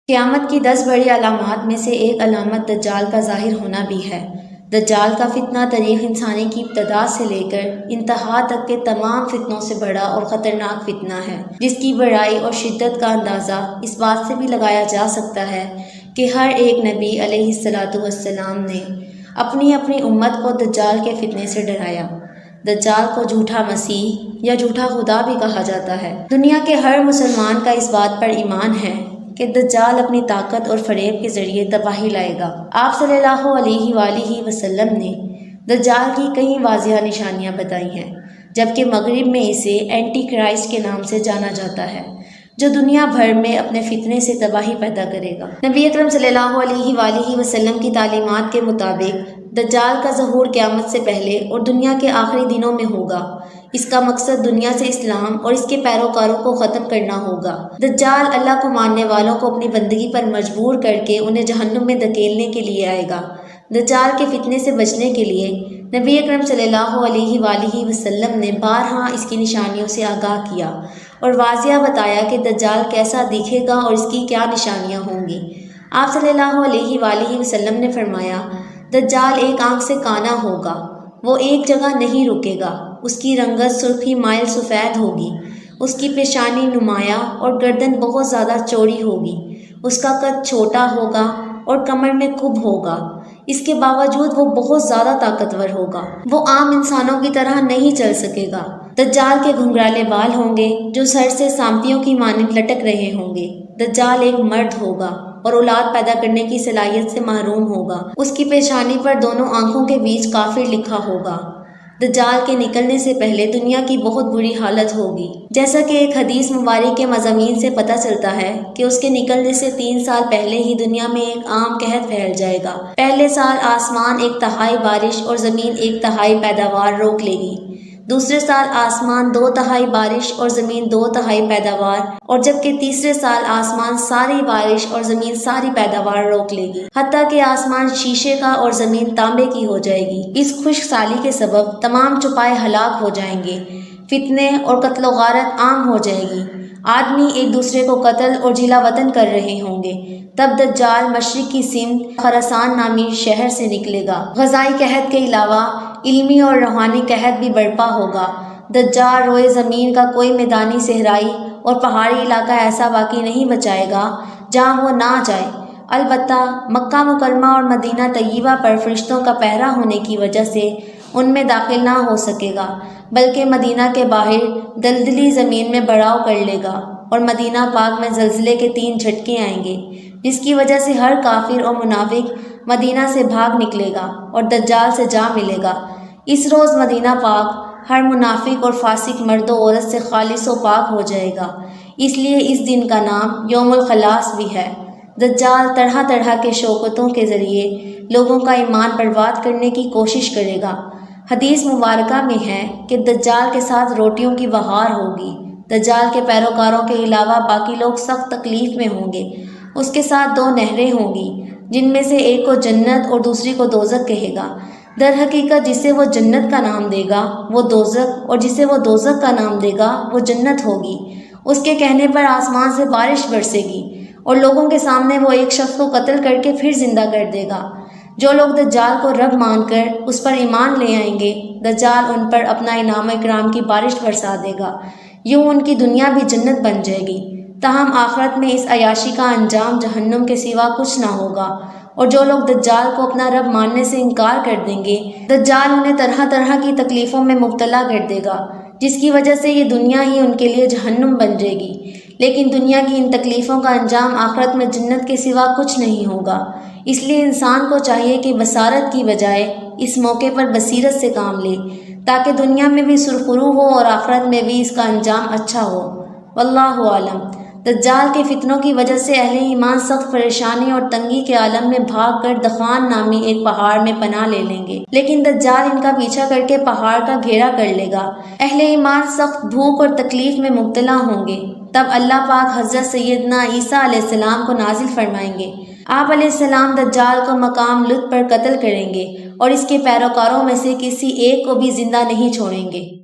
قیامت کی 10 بڑی علامات میں سے ایک علامت دجال کا ظاہر ہونا بھی ہے۔ دجال کا فتنہ تاریخ انسانی کی ابتدا سے لے کر انتہا تک کے تمام فتنوں سے بڑا اور خطرناک فتنہ ہے، جس کی بڑائی اور شدت کا اندازہ اس بات سے بھی لگایا جا سکتا ہے کہ ہر ایک نبی علیہ السلام نے اپنی اپنی امت کو دجال کے فتنے سے ڈرایا۔ دجال کو جھوٹا مسیح یا جھوٹا خدا بھی کہا جاتا ہے۔ دنیا کے ہر مسلمان کا اس بات پر ایمان ہے کہ دجال اپنی طاقت اور فریب کے ذریعے تباہی لائے گا۔ آپ صلی اللہ علیہ وآلہ وسلم نے دجال کی کئی واضح نشانیاں بتائی ہیں، جبکہ مغرب میں اسے اینٹی کرائسٹ کے نام سے جانا جاتا ہے، جو دنیا بھر میں اپنے فتنے سے تباہی پیدا کرے گا۔ نبی اکرم صلی اللہ علیہ وآلہ وسلم کی تعلیمات کے مطابق دجال کا ظہور قیامت سے پہلے اور دنیا کے آخری دنوں میں ہوگا۔ اس کا مقصد دنیا سے اسلام اور اس کے پیروکاروں کو ختم کرنا ہوگا۔ دجال اللہ کو ماننے والوں کو اپنی بندگی پر مجبور کر کے انہیں جہنم میں دھکیلنے کے لیے آئے گا۔ دجال کے فتنے سے بچنے کے لیے نبی اکرم صلی اللہ علیہ وآلہ وسلم نے بارہا اس کی نشانیوں سے آگاہ کیا اور واضح بتایا کہ دجال کیسا دکھے گا اور اس کی کیا نشانیاں ہوں گی۔ آپ صلی اللہ علیہ وآلہ وسلم نے فرمایا، دجال ایک آنکھ سے کانا ہوگا، وہ ایک جگہ نہیں رکے گا، اس کی رنگت سرخی مائل سفید ہوگی، اس کی پیشانی نمایاں اور گردن بہت زیادہ چوڑی ہوگی، اس کا قد چھوٹا ہوگا اور کمر میں کھب ہوگا۔ اس کے باوجود وہ بہت زیادہ طاقتور ہوگا، وہ عام انسانوں کی طرح نہیں چل سکے گا۔ دجال کے گھنگرالے بال ہوں گے جو سر سے سانپیوں کی مانند لٹک رہے ہوں گے۔ دجال ایک مرد ہوگا اور اولاد پیدا کرنے کی صلاحیت سے محروم ہوگا۔ اس کی پیشانی پر دونوں آنکھوں کے بیچ کافر لکھا ہوگا۔ دجال کے نکلنے سے پہلے دنیا کی بہت بری حالت ہوگی، جیسا کہ ایک حدیث مبارک کے مضامین سے پتہ چلتا ہے کہ اس کے نکلنے سے 3 سال پہلے ہی دنیا میں ایک عام قحط پھیل جائے گا۔ پہلے سال آسمان 1/3 بارش اور زمین 1/3 پیداوار روک لے گی، دوسرے سال آسمان 2/3 بارش اور زمین 2/3 پیداوار، اور جبکہ تیسرے سال آسمان ساری بارش اور زمین ساری پیداوار روک لے گی، حتیٰ کہ آسمان شیشے کا اور زمین تانبے کی ہو جائے گی۔ اس خشک سالی کے سبب تمام چوپائے ہلاک ہو جائیں گے، فتنے اور قتل و غارت عام ہو جائے گی، آدمی ایک دوسرے کو قتل اور جلا وطن کر رہے ہوں گے۔ تب دجال مشرق کی سمت خراسان نامی شہر سے نکلے گا۔ غذائی قحط کے علاوہ علمی اور روحانی قحط بھی برپا ہوگا۔ دجال روئے زمین کا کوئی میدانی صحرائی اور پہاڑی علاقہ ایسا باقی نہیں بچائے گا جہاں وہ نہ جائے، البتہ مکہ مکرمہ اور مدینہ طیبہ پر فرشتوں کا پہرا ہونے کی وجہ سے ان میں داخل نہ ہو سکے گا، بلکہ مدینہ کے باہر دلدلی زمین میں بڑھاؤ کر لے گا اور مدینہ پاک میں زلزلے کے 3 جھٹکے آئیں گے، جس کی وجہ سے ہر کافر اور منافق مدینہ سے بھاگ نکلے گا اور دجال سے جا ملے گا۔ اس روز مدینہ پاک ہر منافق اور فاسق مرد و عورت سے خالص و پاک ہو جائے گا، اس لیے اس دن کا نام یوم الخلاص بھی ہے۔ دجال طرح طرح کے شوکتوں کے ذریعے لوگوں کا ایمان برباد کرنے کی کوشش کرے گا۔ حدیث مبارکہ میں ہے کہ دجال کے ساتھ روٹیوں کی بہار ہوگی۔ دجال کے پیروکاروں کے علاوہ باقی لوگ سخت تکلیف میں ہوں گے۔ اس کے ساتھ 2 نہریں ہوں گی، جن میں سے ایک کو جنت اور دوسری کو دوزخ کہے گا۔ در حقیقت جسے وہ جنت کا نام دے گا وہ دوزخ، اور جسے وہ دوزخ کا نام دے گا وہ جنت ہوگی۔ اس کے کہنے پر آسمان سے بارش برسے گی اور لوگوں کے سامنے وہ ایک شخص کو قتل کر کے پھر زندہ کر دے گا۔ جو لوگ دجال کو رب مان کر اس پر ایمان لے آئیں گے، دجال ان پر اپنا انعام اکرام کی بارش برسا دے گا، یوں ان کی دنیا بھی جنت بن جائے گی۔ تاہم آخرت میں اس عیاشی کا انجام جہنم کے سوا کچھ نہ ہوگا، اور جو لوگ دجال کو اپنا رب ماننے سے انکار کر دیں گے، دجال انہیں طرح طرح کی تکلیفوں میں مبتلا کر دے گا، جس کی وجہ سے یہ دنیا ہی ان کے لیے جہنم بن جائے گی۔ لیکن دنیا کی ان تکلیفوں کا انجام آخرت میں جنت کے سوا کچھ نہیں ہوگا۔ اس لیے انسان کو چاہیے کہ بصارت کی بجائے اس موقع پر بصیرت سے کام لے، تاکہ دنیا میں بھی سرخرو ہو اور آخرت میں بھی اس کا انجام اچھا ہو۔ واللہ عالم۔ دجال کے فتنوں کی وجہ سے اہل ایمان سخت پریشانی اور تنگی کے عالم میں بھاگ کر دخان نامی ایک پہاڑ میں پناہ لے لیں گے، لیکن دجال ان کا پیچھا کر کے پہاڑ کا گھیرا کر لے گا۔ اہل ایمان سخت بھوک اور تکلیف میں مبتلا ہوں گے۔ تب اللہ پاک حضرت سیدنا عیسیٰ علیہ السلام کو نازل فرمائیں گے۔ آپ علیہ السلام دجال کو مقام لط پر قتل کریں گے اور اس کے پیروکاروں میں سے کسی ایک کو بھی زندہ نہیں چھوڑیں گے۔